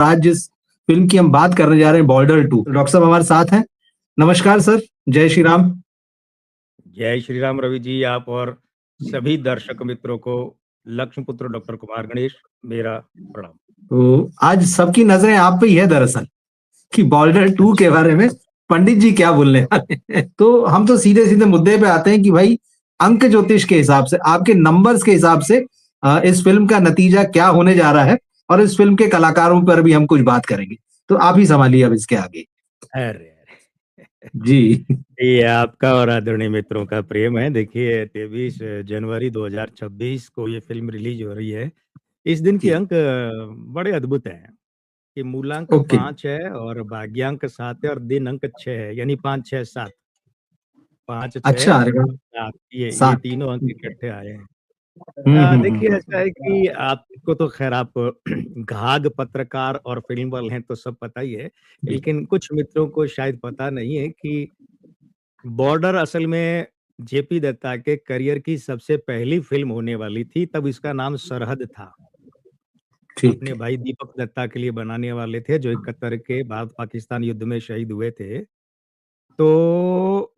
आज जिस फ़िल्म की हम बात करने जा रहे हैं बॉर्डर 2 डॉक्टर साहब हमारे साथ हैं। नमस्कार सर, जय श्री राम। जय श्री राम रवि जी, आप और सभी दर्शक मित्रों को लक्ष्मपुत्र डॉक्टर कुमार गणेश मेरा प्रणाम। तो आज सबकी नज़रें आप पे ही है दरअसल कि बॉर्डर 2 के अच्छा। बारे में पंडित जी क्या बोलने वाले हैं। तो हम तो सीधे-सीधे मुद्दे पे आते हैं कि भाई अंक ज्योतिष के हिसाब से, आपके नंबर्स के हिसाब से इस फ़िल्म का नतीजा क्या होने जा रहा है और इस फ़िल्म के कलाकारों पर भी हम कुछ बात करेंगे। तो आप ही सँभालिए अब इसके आगे। अरे! जी। ये आपका और आदरणीय मित्रों का प्रेम है। देखिए 23 जनवरी 2026 को ये फ़िल्म रिलीज़ हो रही है। इस दिन के जी, अंक बड़े अद्भुत हैं कि मूलांक ओके। 5 है और भाग्यांक 7 है और दिन अंक 6 है, यानी 5, 6, 7। 5, 6 अच्छा, अरे वाह! 7 ये 7 तीनों अंक ठीक है। इकट्ठे आए हैं। देखिए ऐसा हुँ। है कि आपको तो ख़ैर आप घाघ पत्रकार और फ़िल्म वाले हैं तो सब पता ही है। जी, लेकिन कुछ मित्रों को शायद पता नहीं है कि बॉर्डर असल में जेपी दत्ता के करियर की सबसे पहली फ़िल्म होने वाली थी, तब इसका नाम सरहद था। ठीक अपने है। भाई दीपक दत्ता के लिए बनाने वाले थे, जो 71 के भारत-पाकिस्तान युद्ध में शहीद हुए थे। तो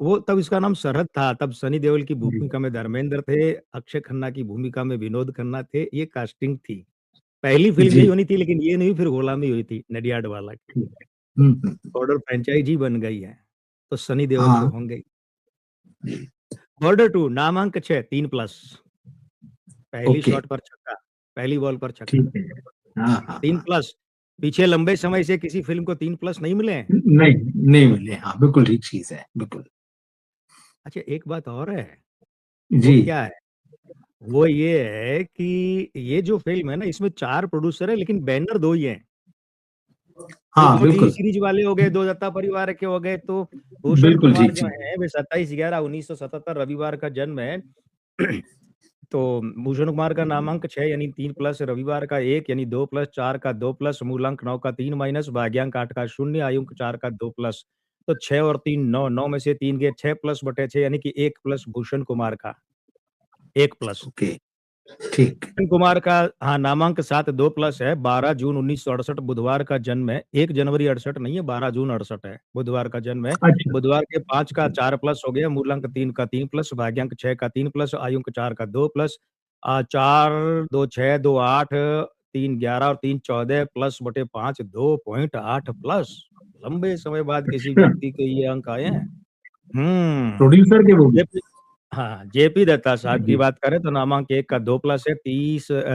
वो तब इसका नाम सरहद था, तब सनी देओल की जी, भूमिका में धर्मेंद्र थे, अक्षय खन्ना की भूमिका में विनोद खन्ना थे, ये कास्टिंग थी। पहली फ़िल्म जी, यही होनी थी लेकिन ये नहीं फिर गुलामी हुई थी नडियाड वाला की। ठीक है। हुँ। बॉर्डर फ्रैंचाइज़ी बन गई है, तो सनी देओल तो हाँ, होंगे ही। बॉर्डर 2 नामांक 6 3 प्लस पहली ओके, शॉट पर छक्का, पहली बॉल पर छक्का। ठीक है। हाँ, हाँ, 3 हाँ। प्लस पीछे लंबे समय से किसी फ़िल्म को 3 प्लस नहीं मिले हैं। नहीं, नहीं मिले, हाँ, बिल्कुल ठीक चीज़ है, बिल्कुल। अच्छा एक बात और है, वो जी, क्या है? वो ये है कि ये जो फ़िल्म है ना इसमें 4 प्रोड्यूसर हैं लेकिन बैनर 2 ही हैं। हाँ, जो टीवी बिल्कुल, सीरीज़ वाले हो गए, दो दत्ता परिवार के हो गए, तो भूषण बिल्कुल कुमार ठीक जो चीज़ है। हैं वे 27/11/1977 रविवार का जन्म है। तो भूषण कुमार का नामांक 6 यानी 3 प्लस, रविवार का 1 यानी 2 प्लस, 4 का 2 प्लस, मूलांक 9 का 3 माइनस, भाग्यांक 8 का 0, आयुंक 4 का 2 प्लस। तो 6 और 3 9, 9 में से 3 गए 6 प्लस बटे 6 यानी कि 1 प्लस भूषण कुमार का, 1 प्लस। ओके, ठीक। भूषण कुमार का हाँ, नामांक 7 2 प्लस है, 12 जून 1968 बुधवार का जन्म है। 1 जनवरी 68 नहीं है, 12 जून 68 है, बुधवार का जन्म है। अच्छा, बुधवार के 5 का 4 प्लस हो गया, मूलांक 3 का 3 प्लस, भाग्यांक 6 का 3 प्लस, आयुंक 4 का 2 प्लस। 4 2 6 2 8 3 11 और 3 14 प्लस बटे 5 2.8 प्लस। लंबे समय बाद किसी अच्छा, व्यक्ति के ये अंक आए हैं। हुँ। प्रोड्यूसर के वो भी। जेपी हाँ, जेपी दत्ता साहब की जी, बात करें तो नामांक 1 का 2 प्लस है,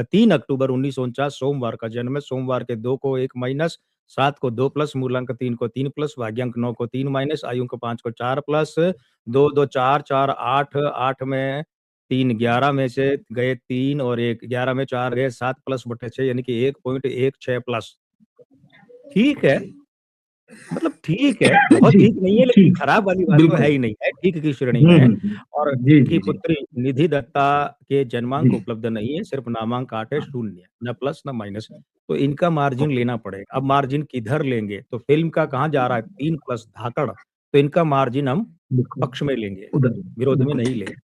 3 अक्टूबर 1949 सोमवार का जन्म है, सोमवार के 2 को 1 माइनस, 7 को 2 प्लस, मूलांक 3 को 3 प्लस, भाग्यांक 9 को 3 माइनस, आयुंक 5 को 4 प्लस, 2 2 4 4 8 8 में 3 11 में से गए 3 और 1 11 में 4 गए 7 प्लस बटे 6 यानी कि 1.16 प्लस। ठीक है। ओके। मतलब ठीक है, बहुत जी, ठीक नहीं है लेकिन ठीक, खराब वाली बात तो है बिल्कुल। ही नहीं है, ठीक की श्रेणी में हुँ, है। हुँ, हुँ। और जी, इनकी जी, जी, पुत्री निधि दत्ता के जी। जन्मांक उपलब्ध नहीं है, सिर्फ नामांक 8 है, 0 ना प्लस ना माइनस। तो इनका मार्जिन ओके, लेना पड़ेगा। अब मार्जिन किधर लेंगे? तो फ़िल्म का कहाँ जा रहा है 3 प्लस धाकड़, तो इनका मार्जिन हम बिल्कुल, पक्ष में लेंगे, उधर विरोध में बिल्कुल नहीं ठीक लेंगे। है,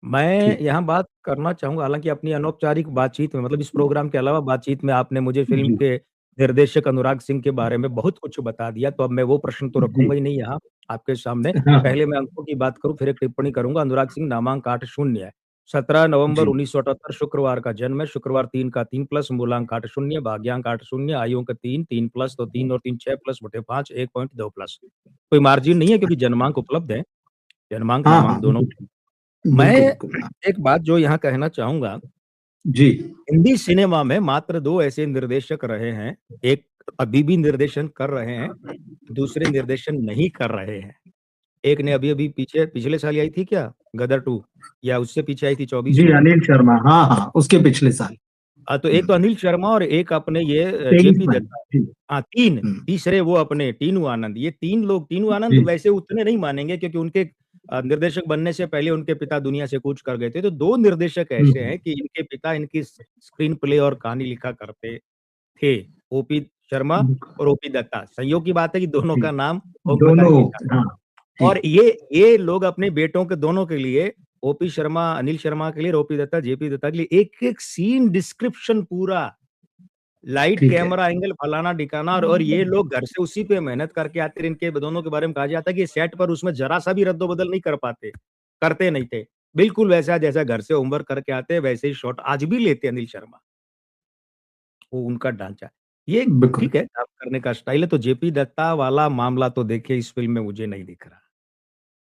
मैं ठीक। यहाँ बात करना चाहूँगा हालाँकि अपनी अनौपचारिक बातचीत में मतलब इस प्रोग्राम के अलावा बातचीत में आपने मुझे फ़िल्म जी, के निर्देशक अनुराग सिंह के बारे में बहुत कुछ बता दिया, तो अब मैं वो प्रश्न तो जी। रखूँगा ही नहीं यहाँ आपके सामने। हाँ, हाँ। पहले मैं अंकों की बात करूँ, फिर एक टिप्पणी करूँगा। अनुराग सिंह नामांक 8 शून्य है। 17 नवंबर जी, 1978 शुक्रवार का जन्म है। शुक्रवार 3 का 3 प्लस, मूलांक 8 शून्य, भाग्यांक 8 शून्य, आयुंक 3, 3 प्लस तो 3 और 3 6 प्लस बटे 5 1.2 प्लस। कोई मार्जिन नहीं है क्योंकि जन्मांक उपलब्ध है। जन्मांक, हाँ, नामांक हाँ, दोनों। बिल्कुल, मैं बिल्कुल, बिल्कुल। हाँ, एक बात जो यहाँ कहना चाहूँगा, जी, हिंदी सिनेमा में मात्र 2 ऐसे निर्देशक रहे हैं, एक अभी भी निर्देशन कर रहे हैं, दूसरे निर्देशन नहीं कर रहे हैं। एक ने अभी-अभी पीछे पिछले साल ही आई थी क्या? गदर 2 या उससे पीछे आई थी 24 जी, में? अनिल शर्मा, हाँ, हाँ, उसके पिछले साल। तो एक तो अनिल शर्मा और एक अपने ये 23 जेपी में, दत्ता। जी, हाँ, 3 हुँ, तीसरे वो अपने टीनू आनंद। ये 3 लोग टीनू आनंद जी, वैसे उतने नहीं मानेंगे क्योंकि उनके निर्देशक बनने से पहले उनके पिता दुनिया से कूच कर गए थे। तो 2 निर्देशक हुँ, ऐसे हैं कि इनके पिता इनकी स्क्रीन प्ले और कहानी लिखा करते थे। ओपी शर्मा बिल्कुल, और ओपी दत्ता। संयोग की बात है कि दोनों जी, का नाम ओम प्रकाश दोनों जी था। हाँ, और ठीक, ये लोग अपने बेटों के दोनों के लिए ओपी शर्मा, अनिल शर्मा के लिए और ओपी दत्ता, जेपी दत्ता के लिए एक-एक सीन डिस्क्रिप्शन पूरा लाइट, ठीक है। कैमरा एंगल, फलाना ढिकाना, और ये लोग घर से उसी पे मेहनत करके आते हैं। इनके दोनों के बारे में कहा जाता है कि सेट पर उसमें ज़रा-सा भी रद्दो-बदल नहीं कर पाते, करते नहीं थे। बिल्कुल वैसा जैसा घर से होमवर्क करके आते हैं, वैसे ही शॉट आज भी लेते हैं अनिल शर्मा। वो उनका ढांचा है। ये बिल्कुल। ठीक है, काम करने का स्टाइल है, तो जेपी दत्ता वाला मामला तो देखिए इस फ़िल्म में मुझे नहीं दिख रहा।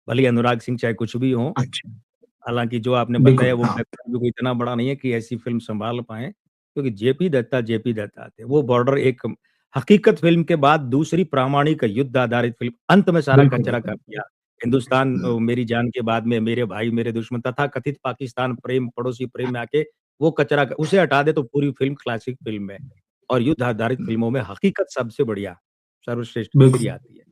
भले ही अनुराग सिंह चाहे कुछ भी हों, अच्छा, हालाँकि जो आपने बताया बिल्कुल, वो हाँ। बैकग्राउंड भी कोई इतना बड़ा नहीं है कि ऐसी फ़िल्म सँभाल पाएँ, क्योंकि जेपी दत्ता थे। वो बॉर्डर एक हकीकत फ़िल्म के बाद दूसरी प्रामाणिक युद्ध आधारित फ़िल्म, अंत में सारा बिल्कुल, कचरा कर बिल्कुल। दिया। हिंदुस्तान हुँ, मेरी जान के बाद में मेरे भाई, मेरे दुश्मन, तथाकथित पाकिस्तान प्रेम, पड़ोसी प्रेम में आके वो कचरा उसे हटा दे तो पूरी फ़िल्म क्लासिक फ़िल्म है। और युद्ध आधारित हुँ, फ़िल्मों में हकीकत सबसे बढ़िया, सर्वश्रेष्ठ दूसरी बिल्कुल। आती है।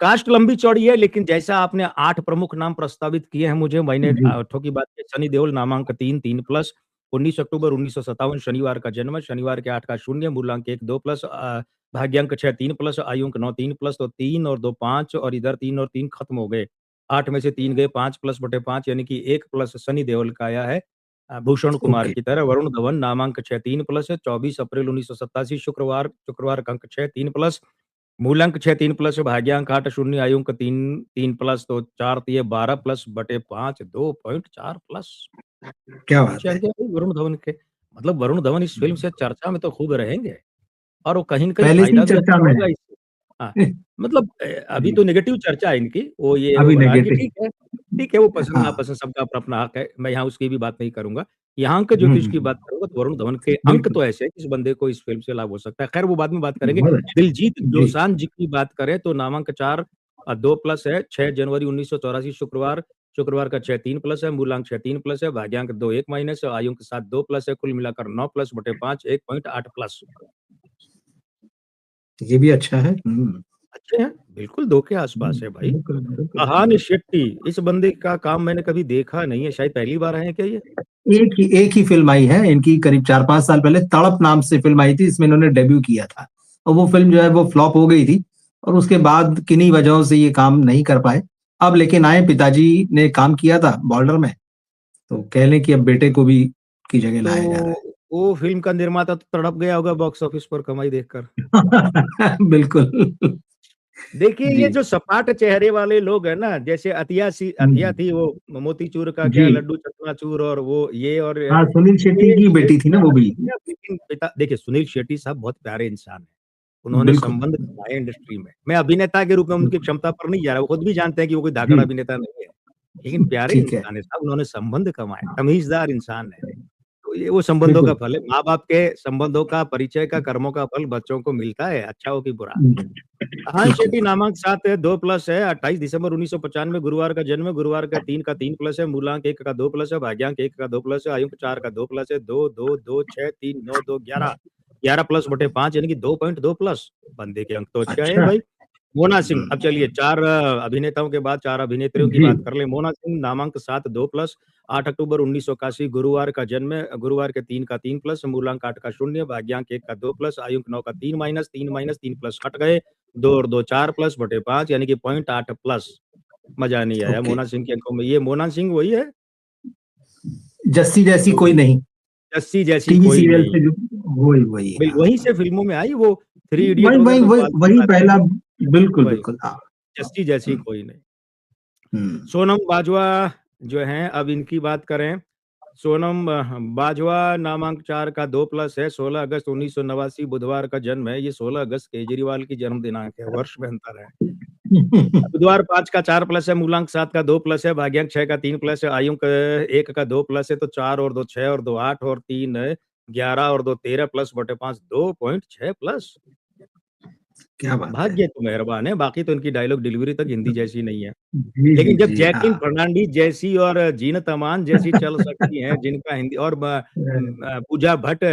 कास्ट लंबी-चौड़ी है, लेकिन जैसा आपने 8 प्रमुख नाम प्रस्तावित किए हैं मुझे, मैंने जी, 8 की बात की। सनी देओल नामांक 3, 3 प्लस, 19 अक्टूबर 1957 शनिवार का जन्म है, शनिवार के 8 का शून्य, मूलांक 1, 2 प्लस, भाग्यांक 6, 3 प्लस, आयुंक 9, 3 प्लस, तो 3 और 2 5, और इधर 3 और 3 खत्म हो गए। 8 में से 3 गए, 5 प्लस बटे 5 यानी कि 1 प्लस सनी देओल का आया है भूषण कुमार ओके, की तरह। वरुण धवन नामांक 6, 3 प्लस है, 24 अप्रैल 1987 शुक्रवार शुक्रवार का अंक 6, 3 प्लस, मूलांक 6 3 प्लस, भाग्यांक 8 शून्य, आयुंक 3 3 प्लस, तो 4 तिये 12 प्लस बटे 5 2.4 प्लस। क्या बात अच्छे है! अंक हैं भाई वरुण धवन के। मतलब वरुण धवन इस फ़िल्म से चर्चा में तो खूब रहेंगे, और वो कहीं न कहीं पहले से ही फ़ायदा भी चर्चा अच्छा में होगा है। इससे। हाँ, मतलब अभी जी, तो नेगेटिव चर्चा है इनकी, वो ये वो अभी बना के नेगेटिव। ठीक है, वो पसंद हाँ, नापसंद सबका अपना-अपना हक है, मैं यहाँ उसकी भी बात नहीं करूँगा। यहाँ अंक हुँ, ज्योतिष हुँ, की हुँ, बात करूँगा तो वरुण धवन के अंक बिल्कुल, तो ऐसे हैं कि इस बंदे को इस फ़िल्म से लाभ हो सकता है। खैर वो बाद में बात करेंगे। बहुत अच्छा। दिलजीत जी, दोसांझ जी की बात करें तो नामांक 4 2 प्लस है, 6 जनवरी 1984 शुक्रवार, शुक्रवार का 6 3 प्लस है, मूलांक 6 3 प्लस है, भाग्यांक 2 1 माइनस है, आयुंक 7 2 प्लस है, कुल मिलाकर 9 प्लस बटे 5 1.8 प्लस। ये भी अच्छा है। हुँ, अच्छे हैं, बिल्कुल 2 के हुँ, आस-पास है भाई। बिल्कुल, बिल्कुल, अहान बिल्कुल। शेट्टी, इस बंदे का काम मैंने कभी देखा नहीं है, शायद पहली बार आए हैं क्या ये? एक ही फ़िल्म आई है इनकी करीब 4-5 साल पहले तड़प नाम से फ़िल्म आई थी, इसमें इन्होंने डेब्यू किया था। और वो फ़िल्म जो है वो फ्लॉप हो गई थी और उसके बाद किन्हीं वजहों से ये काम नहीं कर पाए। अब लेकिन आए पिताजी ने काम किया था बॉर्डर में, तो कह लें कि अब बेटे को भी की जगह तो लाया जा रहा वो फ़िल्म का निर्माता तो तड़प गया होगा बॉक्स ऑफिस पर कमाई देखकर। है। बिल्कुल। देखिए, ये जी। जो सपाट चेहरे वाले लोग हैं ना, जैसे हुँ, अतिया थी वो मोतीचूर का जी। क्या लड्डू चकनाचूर, और वो ये और हाँ, सुनील शेट्टी की ये बेटी थी ना वो भी। लेकिन पिता देखिए सुनील शेट्टी साहब बहुत प्यारे इंसान हैं। उन्होंने बिल्कुल, संबंध कमाए इंडस्ट्री में। मैं अभिनेता के रूप में उनकी बिल्कुल। क्षमता पर नहीं जा रहा, वो खुद भी जानते हैं कि वो कोई धाकड़ जी, अभिनेता नहीं है। लेकिन प्यारे ठीक है। इंसान हैं साहब, उन्होंने संबंध कमाए, तमीज़दार इंसान हैं। तो ये वो संबंधों का बिल्कुल। फल है। माँ-बाप के संबंधों का, परिचय का, कर्मों का फल बच्चों को मिलता है, अच्छा हो कि बुरा। हुँ, हाँ, बिल्कुल। शेट्टी नामांक 7 है, 2 प्लस है, 28 दिसंबर 1995 गुरुवार का जन्म है, गुरुवार का 3 प्लस है, मूलांक 1 का 2 प्लस है, भाग्यांक 1 का 2 प्लस है, आयुक 4 का 2 प्लस है, 2, 2, 2, 6, 3, 9, 2, 11, 11 प्लस बटे 5 यानी कि 2.2 प्लस। बंदे के अंक तो अच्छे आए हैं अच्छा। भाई। मोना सिंह, अब हुँ, चलिए 4 अभिनेताओं के बाद 4 अभिनेत्रियों की जी, बात कर लें। मोना सिंह नामांक 7 2 प्लस, 8 अक्टूबर 1981 गुरुवार का जन्म है, गुरुवार के 3 का 3 प्लस, मूलांक 8 का 0, भाग्यांक 1 का 2 प्लस, आयुक 9 का 3 माइनस 3 प्लस कट गए, 2 और 2 4 प्लस बटे 5 यानी कि 0.8 प्लस। मज़ा नहीं आया ओके। मोना सिंह के अंकों में। ये मोना सिंह वही है जस्सी जैसी जो कोई नहीं, जस्सी जैसी टीवी कोई सीरियल नहीं। से जो वही, वहीं हाँ। से फ़िल्मों में आई वो, थ्री इडियट वही वगैरह वही तो वही बाद की वही बात है। पहला बिल्कुल, वही, बिल्कुल, हाँ। जस्सी जैसी हुँ, कोई नहीं। हुँ, सोनम बाजवा जो हैं, अब इनकी बात करें, सोनम बाजवा नामांक 4 का 2 प्लस है, 16 अगस्त 1989 बुधवार का जन्म है। ये 16 अगस्त केजरीवाल की जन्म दिनांक है, वर्ष में अंतर है। बुधवार 5 का 4 प्लस है, मूलांक 7 का 2 प्लस है, भाग्यांक 6 का 3 प्लस है, आयुक 1 का 2 प्लस है, तो 4 और 2 6 और 2 8 और 3 11 और 2 13 प्लस बटे 5 2.6 प्लस। क्या बात है! भाग्य तो मेहरबान है, बाकी तो इनकी डायलॉग डिलीवरी तक हिंदी जैसी नहीं है। जी, जी, लेकिन जब जी, जैकलीन हाँ। फर्नांडीज़ जैसी और जीनत अमान जैसी चल सकती हैं, जिनका हिंदी और पूजा भट्ट,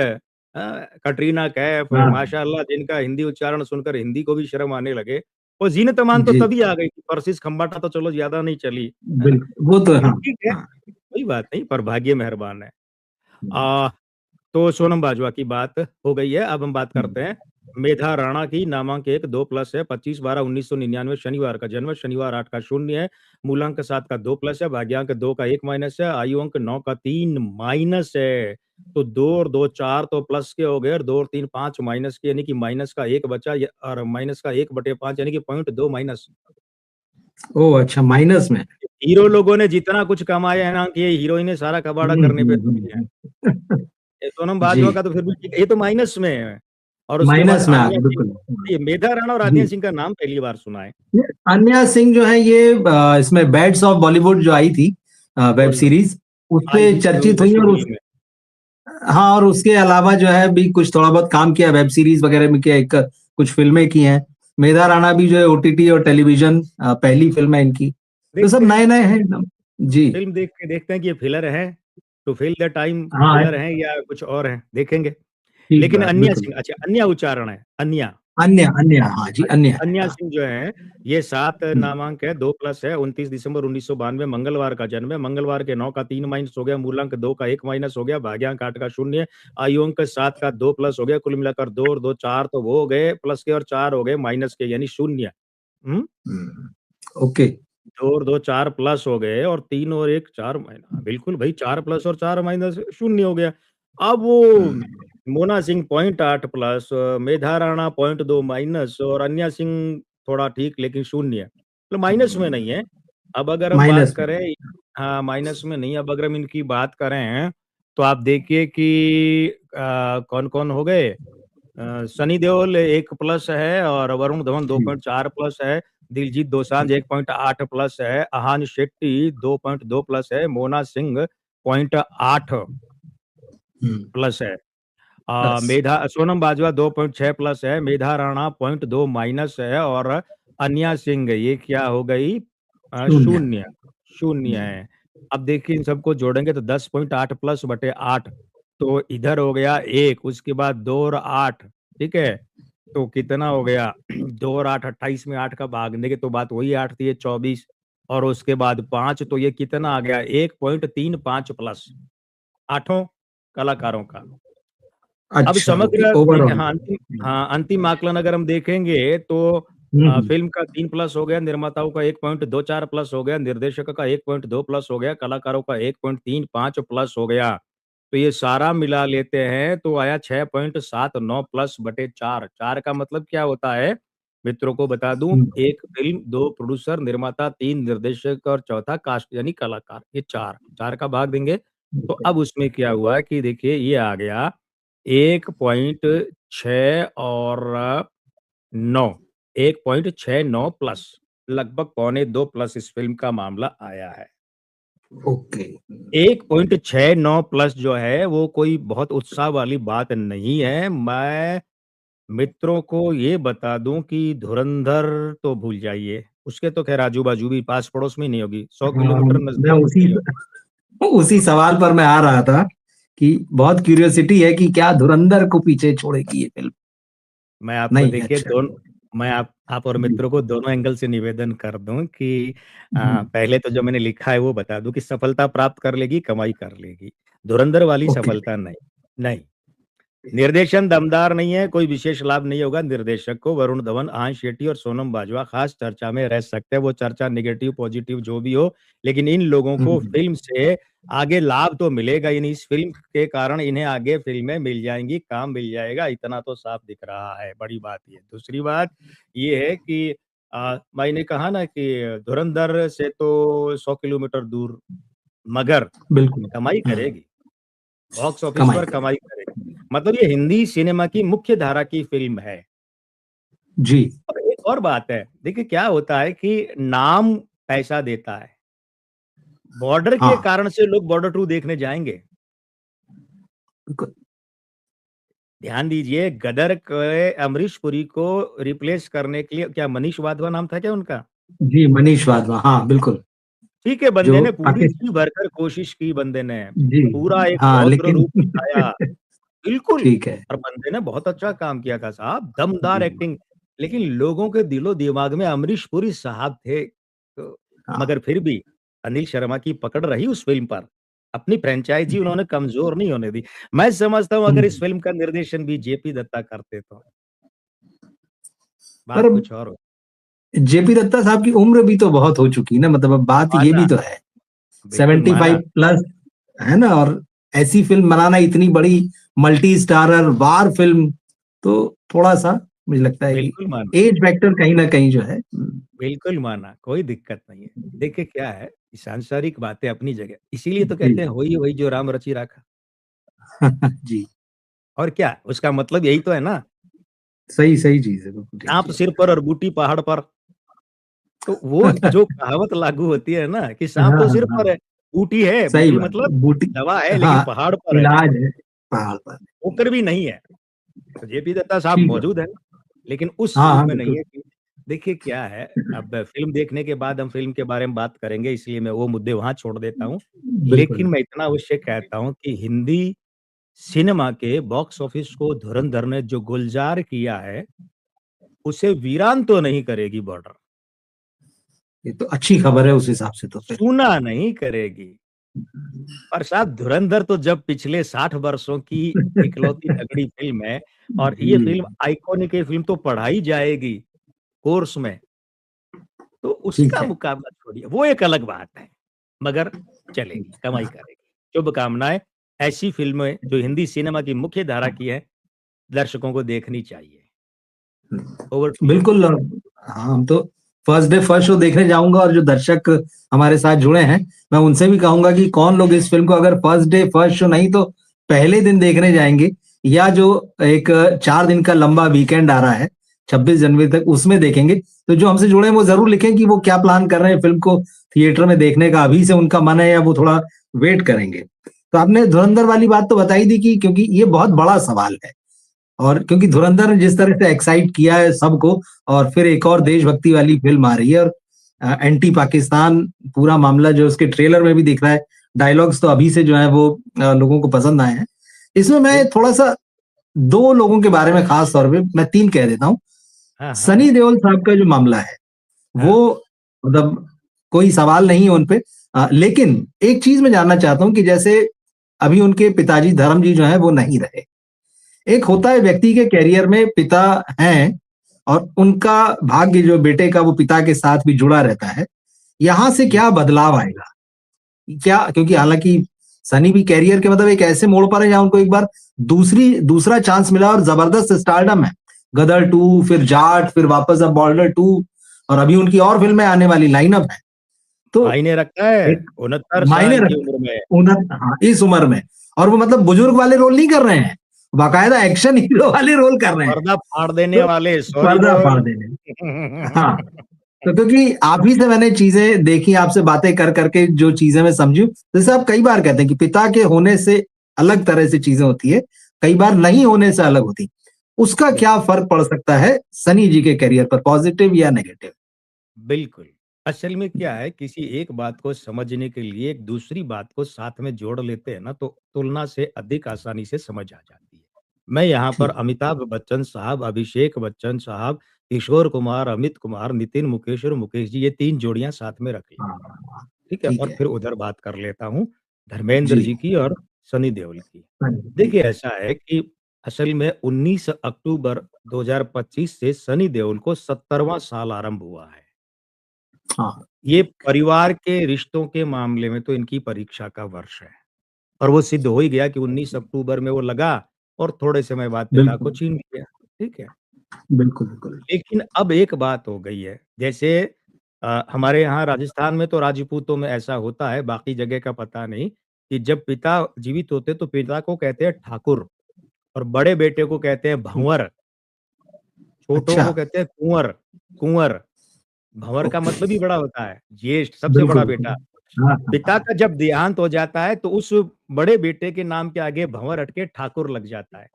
कटरीना कैफ, हाँ, माशाअल्लाह जिनका हिंदी उच्चारण सुनकर हिंदी को भी शर्म आने लगे। और जीनत अमान तो जी, तभी आ गई थी, परसिस खंबाटा तो चलो ज़्यादा नहीं चली, है ना? वो तो लेकिन हाँ, ठीक है, हाँ। कोई बात नहीं, पर भाग्य मेहरबान है। हुँ, अ तो सोनम बाजवा की बात हो गई है, अब हम बात हुँ, करते हैं मेधा राणा की। नामांक 1 2 प्लस है, 25/12/1999 शनिवार का जन्म है, शनिवार 8 का 0 है, मूलांक 7 का 2 प्लस है, भाग्यांक 2 का 1 माइनस है, आयु अंक 9 का 3 माइनस है। तो 2 और 2 4 तो प्लस के हो गए, और 2 और 3 5 माइनस के, यानी कि माइनस का 1 बचा, और माइनस का 1/5 यानी कि 0.2 माइनस। ओह अच्छा, माइनस में। हीरो लोगों ने जितना कुछ कमाया है ना, कि ये हीरोइनें सारा कबाड़ा करने पे तुली है। ये सोनम जी, बाजवा का तो फिर भी ठीक है, ये तो माइनस में है। और उसके बाद माइनस में आ आन्या गए, सिंह, बिल्कुल। ये मेधा राणा और आन्या जी, सिंह का नाम पहली बार सुना है। ये अन्या सिंह जो है, ये इसमें बैड्स ऑफ बॉलीवुड जो आई थी वेब बोल दो, सीरीज, आई उससे थी चर्चित हुई, उर्वशी और फिल्म उस में। हाँ, और उसके अलावा जो है भी कुछ थोड़ा बहुत काम किया वेब सीरीज वगैरह में, किया, एक कुछ फिल्में की हैं। मेधा राणा भी जो है ओटीटी और टेलीविजन, पहली फिल्म है इनकी। तो सब देखते हैं, नए नए हैं एकदम। जी। फिल्म देख के देखते हैं कि ये फिलर है, टू फिल द टाइम हाँ, फिलर है या कुछ और है, देखेंगे। ठीक लेकिन बात, अन्या बिल्कुल। सिंह, अच्छा अन्या उच्चारण है, अन्या। अन्य अन्य, हाँ जी, अन्य है, अन्या हाँ। सिंह जो है, ये 7 हम्म, नामांक है, 2 प्लस है, 29 दिसंबर 1992 मंगलवार का जन्म है। मंगलवार के 9 का 3 माइनस हो गया, मूलांक 2 का 1 माइनस हो गया, भाग्यांक 8 का 0, आयु अंक 7 का 2 प्लस हो गया, कुल मिलाकर 2 और 2 4 तो वो हो गए प्लस के, और 4 हो गए माइनस के, यानी 0। हम्म, ओके। 2 और 2 4 प्लस हो गए, और 3 और 1 4 माइनस, बिल्कुल भाई, 4 प्लस और 4 माइनस 0 हो गया। अब वो हम्म, मोना सिंह 0.8 प्लस, मेधा राणा 0.2 माइनस, और अन्या सिंह थोड़ा ठीक लेकिन 0, मतलब माइनस में नहीं है। अब अगर हम बात माइनस में। करें, हाँ माइनस में नहीं, अब अगर हम इनकी बात करें तो आप देखिए कि कौन कौन हो गए। सनी देओल 1 प्लस है, और वरुण धवन जी। 2.4 प्लस है, दिलजीत दोसांझ 1.8 प्लस है, अहान शेट्टी 2.2 प्लस है, मोना सिंह 0.8 प्लस है, प्लस। मेधा सोनम बाजवा 2.6 प्लस है, मेधा राणा 0.2 माइनस है, और अन्या सिंह ये क्या हो गई, शून्य। 0, 0 है। अब देखिए इन सबको जोड़ेंगे तो 10.8 प्लस बटे 8, तो इधर हो गया 1, उसके बाद 2 और 8, ठीक है, तो कितना हो गया 2 और 8 28 में 8 का भाग देंगे तो बात वही 8 थी, ये 24, और उसके बाद 5, तो ये कितना आ गया 1.35 प्लस आठों कलाकारों का। अब अच्छा, ओके, समग्र ओवरऑल। हाँ अंतिम, हाँ अंतिम आकलन अगर हम देखेंगे तो हम्म। फिल्म का 3 प्लस हो गया, निर्माताओं का 1.24 प्लस हो गया, निर्देशक का 1.2 प्लस हो गया, कलाकारों का 1.35 प्लस हो गया। तो ये सारा मिला लेते हैं तो आया 6.79 प्लस बटे 4। 4 का मतलब क्या होता है मित्रों को बता दूं, हम्म, एक फिल्म, 2 प्रोड्यूसर निर्माता, 3 निर्देशक, और चौथा कास्ट यानी कलाकार, ये 4 4 का भाग देंगे। तो अब उसमें क्या हुआ कि देखिए ये आ गया 1.6 और 9, 1.69 प्लस, लगभग 1.25 प्लस इस फिल्म का मामला आया है। ओके। 1.69 प्लस जो है वो कोई बहुत उत्साह वाली बात नहीं है। मैं मित्रों को ये बता दूं कि धुरंधर तो भूल जाइए, उसके तो खैर आजू बाजू भी पास पड़ोस में ही नहीं होगी, 100 हाँ, किलोमीटर मैं नजदीक उसी नहीं होगी। उसी सवाल पर मैं आ रहा था कि बहुत क्यूरियोसिटी है कि क्या धुरंधर को पीछे छोड़ेगी ये फिल्म। मैं आपको नहीं, देखिए अच्छा। दोनों, मैं आप और जी। मित्रों को दोनों एंगल से निवेदन कर दूं कि हम्म, पहले तो जो मैंने लिखा है वो बता दूं कि सफलता प्राप्त कर लेगी, कमाई कर लेगी, धुरंधर वाली ओके। सफलता नहीं। नहीं, निर्देशन दमदार नहीं है, कोई विशेष लाभ नहीं होगा निर्देशक को। वरुण धवन, आन शेट्टी और सोनम बाजवा खास चर्चा में रह सकते हैं, वो चर्चा नेगेटिव पॉजिटिव जो भी हो, लेकिन इन लोगों को हम्म, फिल्म से आगे लाभ तो मिलेगा ही नहीं, इस फिल्म के कारण इन्हें आगे फिल्में मिल जाएंगी, काम मिल जाएगा, इतना तो साफ दिख रहा है। बड़ी बात ये, दूसरी बात ये है कि मैंने कहा ना कि धुरंधर से तो 100 किलोमीटर दूर, मगर बिल्कुल। कमाई करेगी, बॉक्स ऑफिस कमाई पर करे। कमाई करेगी। मतलब ये हिंदी सिनेमा की मुख्य धारा की फिल्म है। जी। और एक और बात है, देखिए क्या होता है कि नाम पैसा देता है, बॉर्डर के हाँ, कारण से लोग बॉर्डर 2 देखने जाएंगे। बिल्कुल। ध्यान दीजिए, गदर के अमरीश पुरी को रिप्लेस करने के लिए, क्या मनीष वाधवा नाम था क्या उनका, जी, मनीष वाधवा, हाँ बिल्कुल। ठीक है, जो बंदे ने पूरी पाकिस्तान। जी भरकर कोशिश की, बंदे ने जी। पूरा एक हाँ, रौद्र लेकिन रूप दिखाया, बिल्कुल, ठीक है। और बंदे ने बहुत अच्छा काम किया था साहब, दमदार जी। एक्टिंग। लेकिन लोगों के दिलो दिमाग में अमरीश पुरी साहब थे, तो हाँ। मगर फिर भी अनिल शर्मा की पकड़ रही उस फ़िल्म पर। अपनी फ्रैंचाइज़ी उन्होंने कमज़ोर नहीं होने दी। मैं समझता हूँ अगर इस हम्म, फ़िल्म का निर्देशन भी जेपी दत्ता करते तो पर बात कुछ और होती। जेपी दत्ता साहब की उम्र भी तो बहुत हो चुकी है ना, मतलब अब बात ये माना, भी तो है। बिल्कुल माना। 75 प्लस है ना, और ऐसी फिल्म बनाना इतनी बड़ी मल्टी स्टारर वार फिल्म, तो थोड़ा-सा मुझे लगता है कि बिल्कुल माना, एज फैक्टर कहीं न कहीं जो है बिल्कुल माना, कोई दिक्कत नहीं है। देखिए क्या है, ये सांसारिक बातें अपनी जगह, इसीलिए तो जी। कहते हैं होई वही जो राम रचि राखा। जी, और क्या, उसका मतलब यही तो है ना, सही सही चीज़ है, बिल्कुल ठीक साँप चीज़ सिर है। पर और बूटी पहाड़ पर। तो वो जो कहावत लागू होती है ना कि साँप हाँ, तो हाँ, सिर हाँ, पर है, बूटी है, सही बूटी बात है, मतलब बूटी दवा है लेकिन हाँ, पहाड़ पर है, इलाज है पहाड़ पर, ठोकर भी नहीं है। तो जेपी दत्ता साहब ठीक है। मौजूद हैं, लेकिन उस हाँ, हाँ, उसमें नहीं बिल्कुल, है कि देखिए क्या है, अब फ़िल्म देखने के बाद हम फ़िल्म के बारे में बात करेंगे इसलिए मैं वो मुद्दे वहाँ छोड़ देता हूँ। बिल्कुल। लेकिन मैं इतना अवश्य कहता हूँ कि हिंदी सिनेमा के बॉक्स ऑफिस को धुरंधर ने जो गुलज़ार किया है, उसे वीरान तो नहीं करेगी बॉर्डर, ये तो अच्छी खबर है उस हिसाब से तो फिर। सूना नहीं करेगी। और साहब धुरंधर तो जब पिछले 60 वर्षों की इकलौती तगड़ी फ़िल्म है और ये जी, फ़िल्म आइकॉनिक ये फ़िल्म तो पढ़ाई जाएगी कोर्स में, तो ठीक उसका है। मुकाबला छोड़िए, वो एक अलग बात है, मगर चलेगी, कमाई करेगी। शुभकामनाएँ, ऐसी फ़िल्में जो हिंदी सिनेमा की मुख्य धारा की हैं, दर्शकों को देखनी चाहिए। Over to you. बिल्कुल हाँ, हम तो फर्स्ट डे फर्स्ट शो देखने जाऊँगा और जो दर्शक हमारे साथ जुड़े हैं, मैं उनसे भी कहूँगा कि कौन लोग इस फ़िल्म को अगर फर्स्ट डे फर्स्ट शो नहीं तो पहले दिन देखने जाएँगे या जो एक 4 दिन का लंबा वीकेंड आ रहा है, 26 जनवरी तक उसमें देखेंगे। तो जो हमसे जुड़े हैं वो ज़रूर लिखें कि वो क्या प्लान कर रहे हैं फ़िल्म को थिएटर में देखने का, अभी से उनका मन है या वो थोड़ा वेट करेंगे। तो आपने धुरंधर वाली बात तो बता ही दी कि क्योंकि ये बहुत बड़ा सवाल है। और क्योंकि धुरंधर ने जिस तरह से एक्साइट किया है सबको और फिर एक और देशभक्ति वाली फ़िल्म आ रही है और एंटी पाकिस्तान पूरा मामला जो उसके ट्रेलर में भी दिख रहा है, डायलॉग्स तो अभी से जो है वो लोगों को पसंद आए हैं। इसमें मैं बिल्कुल। थोड़ा-सा 2 लोगों के बारे में ख़ास तौर पे मैं 3 कह देता हूँ। हाँ, हाँ, सनी हाँ। देओल साहब का जो मामला है, हाँ, वो मतलब कोई सवाल नहीं है उन पे। लेकिन एक चीज़ मैं जानना चाहता हूँ कि जैसे अभी उनके पिताजी धर्म जी जो हैं वो नहीं रहे। एक होता है व्यक्ति के करियर में पिता हैं और उनका भाग्य जो बेटे का वो पिता के साथ भी जुड़ा रहता है। यहाँ से जी। क्या बदलाव आएगा? क्या क्योंकि हालाँकि सनी भी करियर के मतलब एक ऐसे मोड़ पर है जहाँ उनको एक बार दूसरा चांस मिला और ज़बरदस्त स्टारडम है। गदर 2 फिर जाट फिर वापस अब बॉर्डर 2 और अभी उनकी और फ़िल्में आने वाली लाइनअप है। तो मायने रखता है, एक 69 मायने साल की रखता उम्र में। है। हाँ, इस उम्र में और वो मतलब बुजुर्ग वाले रोल नहीं कर रहे हैं। बाकायदा एक्शन हीरो वाले रोल कर रहे हैं। पर्दा फाड़ देने तो वाले, सॉरी पर्दा बोल। फाड़ देने। हाँ, तो क्योंकि आप ही से मैंने चीज़ें देखी, आपसे बातें कर के जो चीज़ें मैं समझी हूँ, जैसे आप कई बार कहते हैं कि पिता के होने से अलग तरह से चीज़ें होती है, कई बार नहीं होने से अलग होती। उसका क्या बिल्कुल, फ़र्क पड़ सकता है सनी जी के करियर पर पॉज़िटिव या नेगेटिव? बिल्कुल। असल में क्या है, किसी एक बात को समझने के लिए एक दूसरी बात को साथ में जोड़ लेते हैं ना, तो तुलना से अधिक आसानी से समझ आ जाती है। मैं यहाँ पर ठीक। अमिताभ बच्चन साहब, अभिषेक बच्चन साहब, किशोर कुमार, अमित कुमार, नितिन मुकेश और मुकेश जी, ये 3 जोड़ियाँ साथ में रख लेता हूँ। हाँ, ठीक है? ठीक और है। फिर उधर बात कर लेता हूँ धर्मेंद्र जी। जी की और सनी देओल की। हाँ, देखिए, ठीक है। ऐसा है कि असल में 19 अक्टूबर 2025 से सनी देओल को 70वाँ साल आरंभ हुआ है। हाँ, ये परिवार के रिश्तों के मामले में तो इनकी परीक्षा का वर्ष है और वो सिद्ध हो ही गया कि 19 अक्टूबर में वो लगा और थोड़े समय बाद पिता को बिल्कुल, छीन लिया। ठीक है? बिल्कुल, बिल्कुल। लेकिन अब एक बात हो गई है, जैसे हमारे यहाँ राजस्थान में तो राजपूतों में ऐसा होता है, बाकी जगह का पता नहीं, कि जब पिता जीवित होते तो पिता को कहते हैं ठाकुर और बड़े बेटे को कहते हैं भंवर, छोटों अच्छा, को कहते हैं कुँवर, कुँवर। भंवर का ओके। मतलब ही बड़ा होता है, ज्येष्ठ सबसे बिल्कुल, बड़ा बिल्कुल। बेटा। हाँ, हाँ, पिता हाँ। का जब देहांत हो जाता है तो उस बड़े बेटे के नाम के आगे भंवर हट के ठाकुर लग जाता है,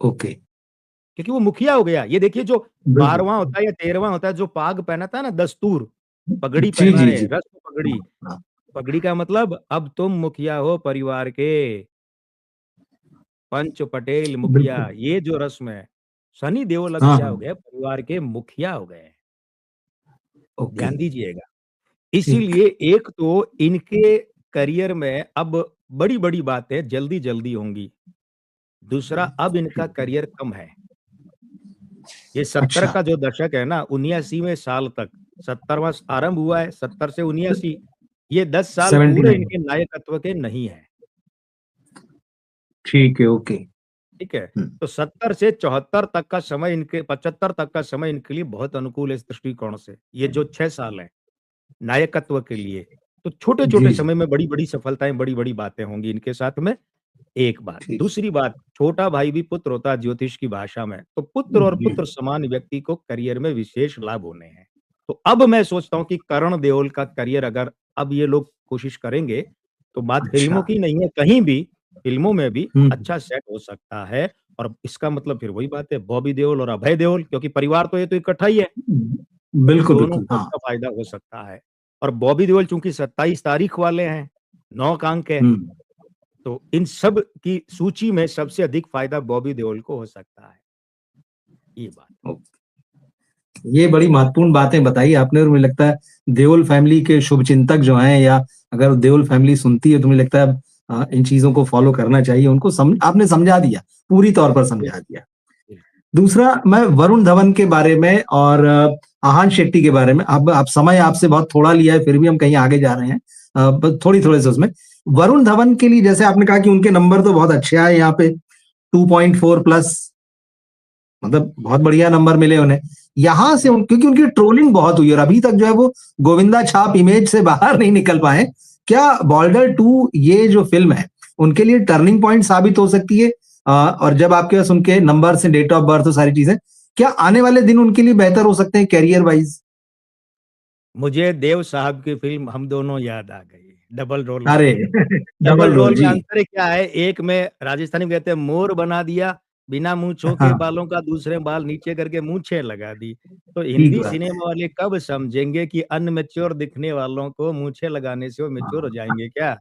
ओके, क्योंकि वो मुखिया हो गया। ये देखिए जो बिल्कुल। 12वाँ होता है या 13वाँ होता है जो पाग पहनाता है ना दस्तूर, पगड़ी जी, पहना जी, है, जी। रस्म पगड़ी। हाँ, हाँ। पगड़ी का मतलब अब तुम मुखिया हो परिवार के, पंच पटेल मुखिया, बिल्कुल। ये जो रस्म है, सनी देओल अब हाँ, क्या हो हाँ। गए परिवार के मुखिया हो गए हैं। ओके, ध्यान दीजिएगा। ठीक। इसीलिए एक तो इनके करियर में अब बड़ी-बड़ी बातें जल्दी-जल्दी होंगी। दूसरा अब इनका ठीक। करियर कम है। ये 70 अच्छा, का जो दशक है ना 79वें साल तक 70वाँ आरंभ हुआ है 70 से 79 ये 10 साल पूरे 79 इनके नायकत्व के नहीं हैं। ठीक है, ओके। ठीक है? हुँ, तो 70 से 74 तक का समय इनके 75 तक का समय इनके लिए बहुत अनुकूल है इस दृष्टिकोण से। ये जो 6 साल हैं, नायकत्व के लिए, तो छोटे-छोटे जी, जी, समय में बड़ी-बड़ी सफलताएँ, बड़ी-बड़ी बातें होंगी इनके साथ में, एक बात। ठीक। दूसरी बात, छोटा भाई भी पुत्र होता है ज्योतिष की भाषा में, तो पुत्र और जी, पुत्र समान व्यक्ति को करियर में विशेष लाभ होने हैं। तो अब मैं सोचता हूँ कि करण देओल का करियर अगर अब ये लोग कोशिश करेंगे, तो बात अच्छा। फ़िल्मों की नहीं है, कहीं भी, फ़िल्मों में भी हुँ, अच्छा सेट हो सकता है और इसका मतलब फिर वही बात है, बॉबी देओल और अभय देओल क्योंकि परिवार तो ये तो इकट्ठा ही है, तो बिल्कुल, दोनों बिल्कुल, को हाँ। अच्छा फ़ायदा हो सकता है। और बॉबी देओल चूँकि 27 तारीख वाले हैं, 9 का अंक है, हुँ, तो इन सब की सूची में सबसे अधिक फ़ायदा बॉबी देओल को हो सकता है, ये बात। ओ ये बड़ी महत्वपूर्ण बातें बताई आपने और मुझे लगता है देओल फैमिली के शुभचिंतक जो हैं या अगर देओल फैमिली सुनती है तो मुझे लगता है इन चीज़ों को फ़ॉलो करना चाहिए। उनको आपने समझा दिया, पूरी तौर पर समझा बिल्कुल, दिया। बिल्कुल। दूसरा मैं वरुण धवन के बारे में और आहान शेट्टी के बारे में अब समय आपसे बहुत थोड़ा लिया है, फिर भी हम कहीं आगे जा रहे हैं। बस थोड़ी-थोड़े से उसमें। वरुण धवन के लिए जैसे आपने कहा कि उनके नंबर तो बहुत अच्छे आए यहाँ पे 2.4 प्लस मतलब बहुत बढ़िया नंबर मिले उन्हें। यहाँ से हुँ, क्योंकि उनकी ट्रोलिंग बहुत हुई और अभी तक जो है वो गोविंदा छाप इमेज से बाहर नहीं निकल पाए। क्या बॉर्डर 2 ये जो फ़िल्म है, उनके लिए टर्निंग पॉइंट साबित हो सकती है? और जब आपके पास उनके नंबर्स हैं, डेट ऑफ बर्थ और सारी चीज़ें, क्या आने वाले दिन उनके लिए बेहतर हो सकते हैं करियर वाइज़? मुझे देव साहब की फ़िल्म हम दोनों याद आ गई, डबल रोल अरे! वाली। डबल डबल रोल रोल में जी। अंतर क्या है, एक में राजस्थानी में कहते हैं मोर बना दिया, बिना मूँछों के हाँ, बालों का, दूसरे बाल नीचे करके मूंछें लगा दी। तो ठीक हिंदी बात है। सिनेमा वाले कब समझेंगे कि अनमैच्योर दिखने वालों को मूंछें लगाने से वो मैच्योर हो हाँ, जाएँगे क्या?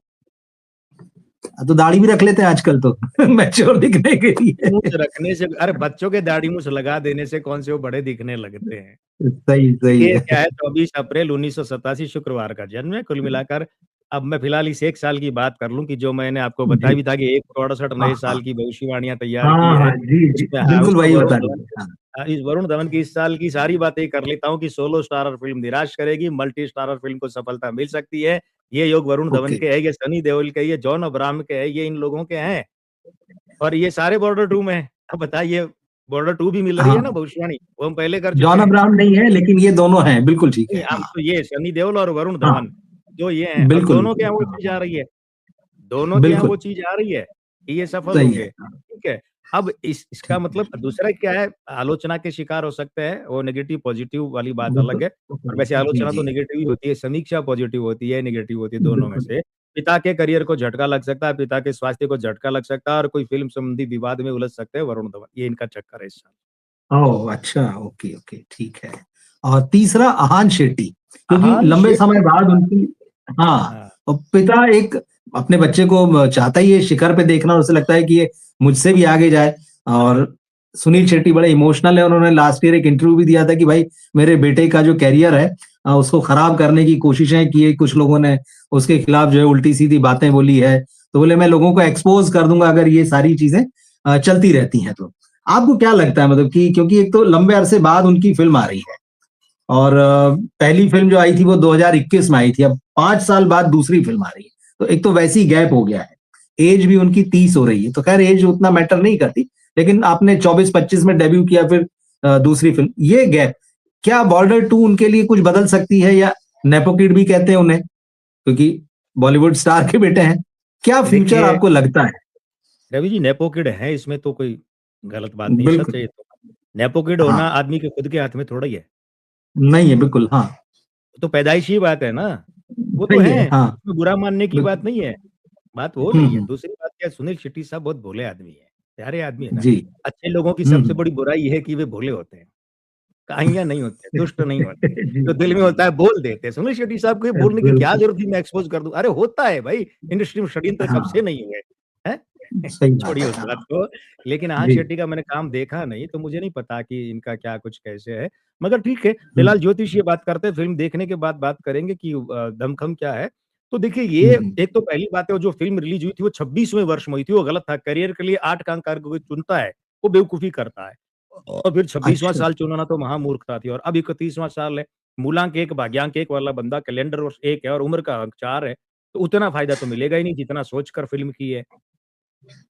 तो दाढ़ी भी रख लेते हैं आजकल तो मैच्योर दिखने के मूंछ लिए। रखने से अरे बच्चों के दाढ़ी मूँछ लगा देने से कौन से वो बड़े दिखने लगते हैं। सही, सही ये क्या है। है 24 अप्रैल 1987 शुक्रवार का जन्म है, कुल मिलाकर अब मैं फिलहाल इस 1 साल की बात कर लूँ कि जो मैंने आपको बताया जी। भी था कि 1 करोड़ 68 हाँ, नए हाँ। साल की भविष्यवाणियाँ तैयार की हाँ, है। हाँ। जी, जी। उसमें हाँ, बिल्कुल उसमें वही वरुण बता धवन रही है। हाँ। इस वरुण धवन की इस साल की सारी बातें कर लेता हूँ कि सोलो स्टारर फ़िल्म निराश करेगी, मल्टी स्टारर फ़िल्म को सफलता मिल सकती है। ये योग वरुण धवन ओके। के है, ये सनी देओल के है, ये जॉन अब्राहम के है, ये इन लोगों के हैं और ये सारे बॉर्डर 2 में हैं। अब बताइए बॉर्डर 2 भी मिल रही है ना हाँ, भविष्यवाणी, वो हम पहले कर चुके जॉन हैं। अब्राहम नहीं है लेकिन ये दोनों हैं, बिल्कुल ठीक नहीं, है। अब हाँ, तो ये सनी देओल और वरुण हाँ। धवन, जो ये हैं और बिल्कुल, दोनों के यहाँ वो हाँ, चीज़ आ रही है। दोनों के यहाँ वो बिल्कुल, चीज़ आ रही है, कि ये सफल सही है। होंगे, हाँ, ठीक है। अब इसका ठीक मतलब है। दूसरा क्या है, आलोचना के शिकार हो सकते हैं, वो नेगेटिव पॉज़िटिव वाली बात अलग बिल्कुल, है और वैसे जी, आलोचना तो जी। नेगेटिव ही होती है, समीक्षा पॉज़िटिव होती है, नेगेटिव होती है, दोनों में बिल्कुल। से। पिता के करियर को झटका लग सकता है, पिता के स्वास्थ्य को झटका लग सकता है और कोई फ़िल्म संबंधी विवाद में उलझ सकते हैं वरुण धवन, ये इनका चक्कर है इस साल। ओह! अच्छा, ओके, ओके, ठीक है। और तीसरा अहान शेट्टी, क्योंकि अहान लंबे समय शेट्टी बाद उनकी हाँ, हाँ, और पिता एक अपने बच्चे को चाहता ही है शिखर पे देखना और उसे लगता है कि ये मुझसे भी आगे जाए और सुनील शेट्टी बड़े इमोशनल है। उन्होंने लास्ट ईयर एक इंटरव्यू भी दिया था कि भाई मेरे बेटे का जो करियर है उसको खराब करने की कोशिशें की है। कुछ लोगों ने उसके खिलाफ जो है उल्टी-सीधी बातें बोली है। तो बोले मैं लोगों को एक्सपोज़ कर दूँगा अगर ये सारी चीज़ें चलती रहती हैं तो। आपको क्या लगता है मतलब कि क्योंकि एक तो लंबे अरसे बाद उनकी फ़िल्म आ रही है और पहली फ़िल्म जो आई थी वो 2021 में आई थी। अब 5 साल बाद दूसरी फ़िल्म आ रही है। तो एक तो वैसे ही गैप हो गया है। ऐज भी उनकी 30 हो रही है। तो ख़ैर ऐज उतना मैटर नहीं करती। लेकिन आपने 24-25 में डेब्यू किया फिर दूसरी फ़िल्म। ये गैप क्या बॉर्डर 2 उनके लिए कुछ बदल सकती है या नेपो किड भी कहते हैं उन्हें क्योंकि बॉलीवुड स्टार के बेटे हैं। क्या फ्यूचर देखिए आपको लगता है? रवि जी नेपो किड हैं, इसमें तो कोई गलत बात नहीं, सच बिल्कुल। है ये तो। नेपो किड हाँ, होना आदमी के खुद के हाथ में थोड़ा ही है। नहीं है बिल्कुल, हाँ। वो तो पैदाइशी बात है ना, वो तो सही है, हैं, हाँ। उसमें बुरा मानने की बात बिल्कुल। नहीं है, बात वो हुँ, नहीं है। हुँ। दूसरी बात क्या है सुनील शेट्टी साहब बहुत भोले आदमी हैं, प्यारे आदमी है ना। जी। अच्छे लोगों की हुँ, सबसे हुँ। बड़ी बुराई ये है कि वे भोले होते हैं, काहियाँ नहीं होते, दुष्ट नहीं होते। जी, जो दिल में जी। होता है बोल देते हैं। सुनील शेट्टी साहब को ये बोलने की क्या बिल्कुल, ज़रूरत थी मैं एक्सपोज़ कर दूँ? अरे होता है भाई, इंडस्ट्री में षड्यंत्र कब से हाँ, नहीं हुए, हैं? सही बात छोड़िए है, उस बात हाँ। को, लेकिन आहान जी। शेट्टी का मैंने काम देखा नहीं, तो मुझे नहीं पता कि इनका क्या कुछ कैसे है। मगर ठीक है, हुँ, फिलहाल ज्योतिषीय बात करते हैं, फ़िल्म देखने के बाद बात करेंगे कि दमखम क्या है। तो देखिए हुँ, ये हुँ। एक तो पहली बात है वो जो फ़िल्म रिलीज़ हुई थी वो 26वें वर्ष में हुई थी, वो गलत था। करियर के लिए 8 का अंक अगर कोई चुनता है, वो बेवकूफ़ी करता है। और फिर 26वां अच्छा, साल चुनना तो महामूर्खता थी और अब 31वां साल है। मूलांक 1, भाग्यांक 1 वाला बंदा कैलेंडर वर्ष 1 है और उम्र का अंक 4 है, तो उतना फ़ायदा तो मिलेगा ही नहीं जितना सोच कर फ़िल्म की है।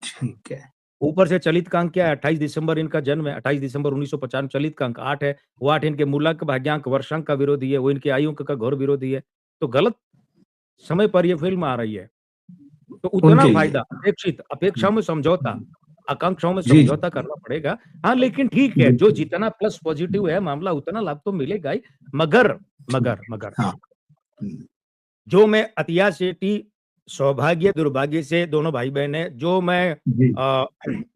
ठीक है। ऊपर से चलित का अंक क्या है? 28 दिसंबर इनका जन्म है, 28 दिसंबर 1995 चलित का अंक 8 है। वो 8 इनके मूलांक, भाग्यांक, वर्षांक का विरोधी है, वो इनके आयु अंक का घोर विरोधी है। तो गलत समय पर ये फ़िल्म आ रही है। तो उतना उनके लिए। फ़ायदा अपेक्षित अपेक्षाओं में समझौता, आकांक्षाओं में जी, जी। समझौता करना पड़ेगा। हाँ, लेकिन ठीक है, जो बिल्कुल। जितना प्लस पॉज़िटिव है मामला उतना लाभ तो मिलेगा ही। मगर, ठीक मगर, है। मगर हाँ। हुँ। जो मैं अतिया सेठी सौभाग्य दुर्भाग्य से दोनों भाई-बहन हैं, जो मैं जी। अ,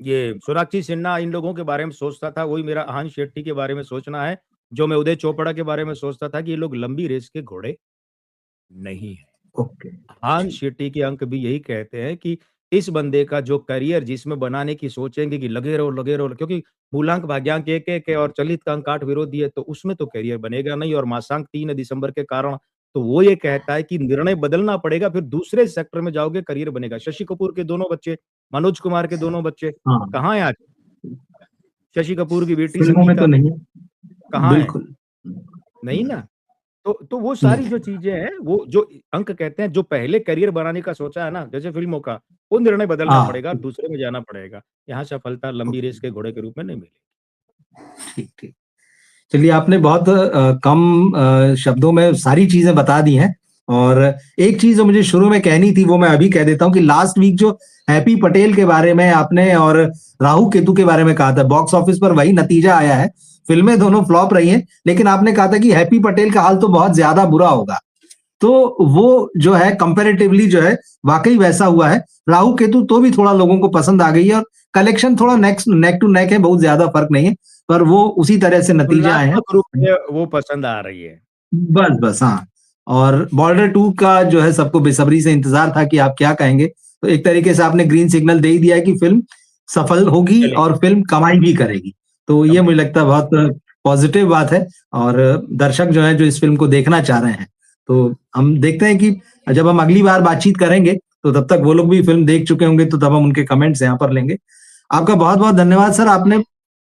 ये सोनाक्षी सिन्हा इन लोगों के बारे में सोचता था, वही मेरा अहान शेट्टी के बारे में सोचना है। जो मैं उदय चोपड़ा के बारे में सोचता था कि ये लोग लंबी रेस के घोड़े नहीं हैं। ओके। अहान ठीक। शेट्टी के अंक भी यही कहते हैं कि इस बंदे का जो करियर जिसमें बनाने की सोचेंगे कि लगे रहो क्योंकि मूलांक, भाग्यांक 1-1 है और चलित का अंक 8 विरोधी है, तो उसमें तो करियर बनेगा नहीं और मासांक 3 है दिसंबर के कारण, तो वो ये कहता है कि निर्णय बदलना पड़ेगा, फिर दूसरे सेक्टर में जाओगे करियर बनेगा। शशि कपूर के दोनों बच्चे, मनोज कुमार के दोनों बच्चे, हाँ। कहाँ हैं आज? शशि कपूर की बेटी फ़िल्मों में तो संगीता, नहीं है। कहाँ है? बिल्कुल। नहीं ना। तो वो नहीं सारी जो है। चीज़ें हैं, वो जो अंक कहते हैं, जो पहले करियर बनाने का सोचा है ना, जैसे फ़िल्मों का, वो निर्णय बदलना हाँ। पड़ेगा, दूसरे में जाना पड़ेगा। यहाँ सफलता लंबी ओके। रेस के घोड़े के रूप में नहीं मिलेगी। ठीक, ठीक। चलिए आपने बहुत कम शब्दों में सारी चीज़ें बता दी हैं और एक चीज़ जो मुझे शुरू में कहनी थी वो मैं अभी कह देता हूँ कि लास्ट वीक जो हैप्पी पटेल के बारे में आपने और राहु केतु के बारे में कहा था, बॉक्स ऑफिस पर वही नतीजा आया है। फ़िल्में दोनों फ्लॉप रही हैं, लेकिन आपने कहा था कि हैप्पी पटेल का हाल तो बहुत ज़्यादा बुरा होगा। तो वो जो है कंपैरेटिवली जो है वाक़ई वैसा हुआ है। राहु केतु तो भी थोड़ा लोगों को पसंद आ गई है और कलेक्शन थोड़ा नेक टू नेक है, बहुत ज़्यादा फ़र्क नहीं है, पर वो उसी तरह से नतीजे आए हैं। तुलनात्मक रूप से वो पसंद आ रही है। बस, बस, हाँ। और बॉर्डर 2 का जो है सबको बेसब्री से इंतज़ार था कि आप क्या कहेंगे। तो एक तरीके से आपने ग्रीन सिग्नल दे ही दिया है कि फ़िल्म सफल होगी चलेगी, और फ़िल्म कमाई भी करेगी। तो ये कमाई मुझे भी। लगता है बहुत पॉज़िटिव बात है और दर्शक जो हैं जो इस फ़िल्म को देखना चाह रहे हैं। तो हम देखते हैं कि जब हम अगली बार बातचीत करेंगे, तो तब तक वो लोग भी फ़िल्म देख चुके होंगे, तो तब हम उनके कमेंट्स यहाँ पर लेंगे। आपका बहुत-बहुत धन्यवाद सर, आपने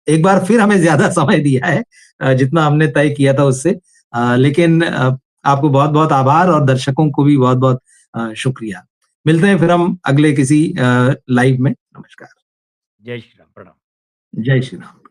एक बार फिर हमें ज़्यादा समय दिया है जितना हमने तय किया था उससे। लेकिन आपको बहुत-बहुत आभार और दर्शकों को भी बहुत-बहुत शुक्रिया। मिलते हैं फिर हम अगले किसी लाइव में। नमस्कार। जय श्री राम, प्रणाम। जय श्री राम।